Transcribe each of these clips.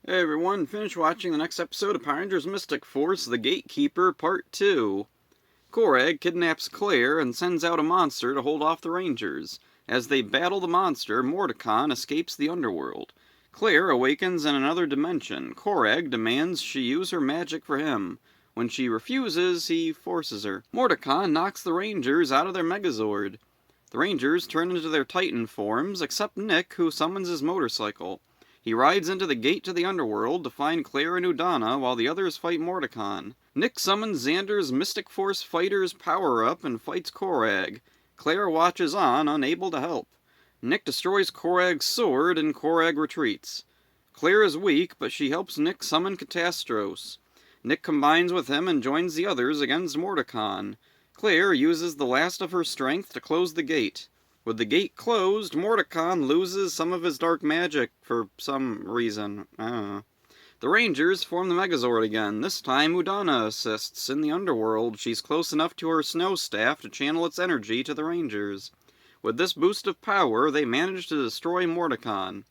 Hey everyone, finish watching the next episode of Power Rangers Mystic Force, The Gatekeeper, Part 2. Korag kidnaps Claire and sends out a monster to hold off the Rangers. As they battle the monster, Mordecon escapes the underworld. Claire awakens in another dimension. Korag demands she use her magic for him. When she refuses, he forces her. Mordecon knocks the Rangers out of their Megazord. The Rangers turn into their Titan forms, except Nick, who summons his motorcycle. He rides into the gate to the underworld to find Claire and Udana while the others fight Mordecon. Nick summons Xander's Mystic Force Fighter's power-up and fights Korag. Claire watches on, unable to help. Nick destroys Korag's sword and Korag retreats. Claire is weak, but she helps Nick summon Catastros. Nick combines with him and joins the others against Mordecon. Claire uses the last of her strength to close the gate. With the gate closed, Mordecon loses some of his dark magic for some reason. I don't know. The Rangers form the Megazord again. This time, Udana assists. In the underworld, she's close enough to her snow staff to channel its energy to the Rangers. With this boost of power, they manage to destroy Mordecon.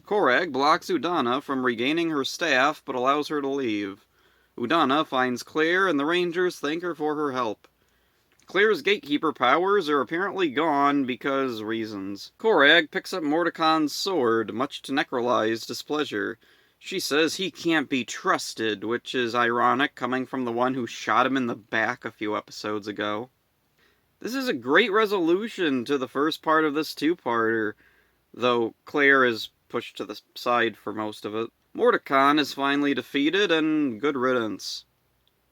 Korag blocks Udana from regaining her staff, but allows her to leave. Udana finds Claire, and the Rangers thank her for her help. Claire's Gatekeeper powers are apparently gone because reasons. Korag picks up Mordecon's sword, much to Necrolize's displeasure. She says he can't be trusted, which is ironic coming from the one who shot him in the back a few episodes ago. This is a great resolution to the first part of this two-parter, though Claire is pushed to the side for most of it. Mordecon is finally defeated, and good riddance.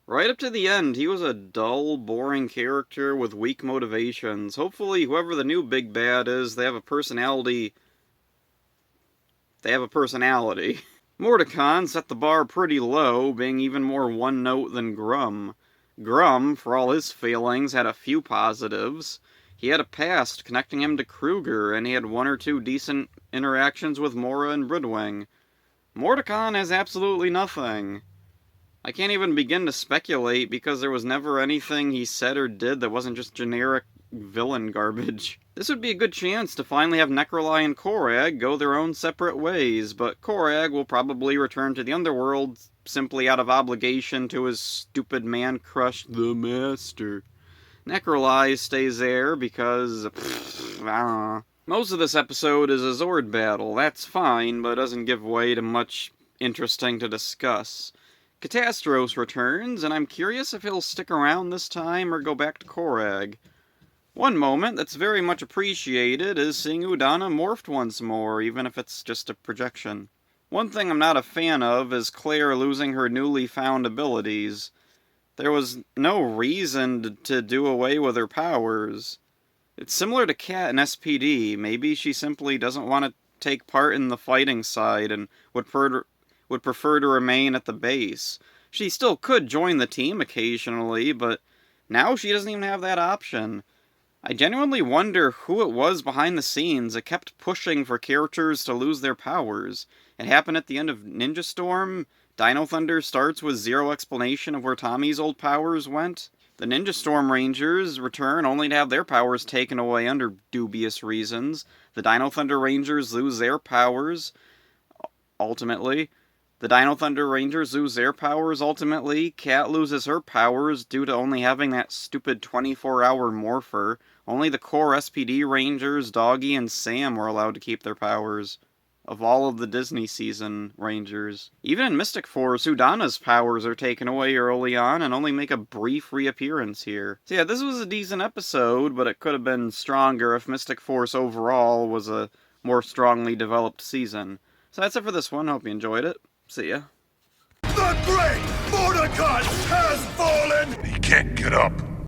Right up to the end, he was a dull, boring character with weak motivations. Hopefully, whoever the new big bad is, they have a personality. Mordecon set the bar pretty low, being even more one-note than Grum. Grum, for all his failings, had a few positives. He had a past connecting him to Kruger, and he had one or two decent interactions with Mora and Bridwing. Mordecon has absolutely nothing. I can't even begin to speculate because there was never anything he said or did that wasn't just generic villain garbage. This would be a good chance to finally have Necroli and Korag go their own separate ways, but Korag will probably return to the underworld simply out of obligation to his stupid man-crush, the Master. Necroli stays there because, I don't know. Most of this episode is a Zord battle. That's fine, but doesn't give way to much interesting to discuss. Catastros returns, and I'm curious if he'll stick around this time or go back to Korag. One moment that's very much appreciated is seeing Udana morphed once more, even if it's just a projection. One thing I'm not a fan of is Claire losing her newly found abilities. There was no reason to do away with her powers. It's similar to Kat in SPD. Maybe she simply doesn't want to take part in the fighting side and would prefer to remain at the base. She still could join the team occasionally, but now she doesn't even have that option. I genuinely wonder who it was behind the scenes that kept pushing for characters to lose their powers. It happened at the end of Ninja Storm. Dino Thunder starts with zero explanation of where Tommy's old powers went. The Ninja Storm Rangers return only to have their powers taken away under dubious reasons. The Dino Thunder Rangers lose their powers, ultimately. The Dino Thunder Rangers lose their powers ultimately. Kat loses her powers due to only having that stupid 24-hour morpher. Only the core SPD Rangers, Doggy, and Sam were allowed to keep their powers. Of all of the Disney season Rangers. Even in Mystic Force, Udana's powers are taken away early on and only make a brief reappearance here. So yeah, this was a decent episode, but it could have been stronger if Mystic Force overall was a more strongly developed season. So that's it for this one. Hope you enjoyed it. See ya. The great Mordecai has fallen! He can't get up.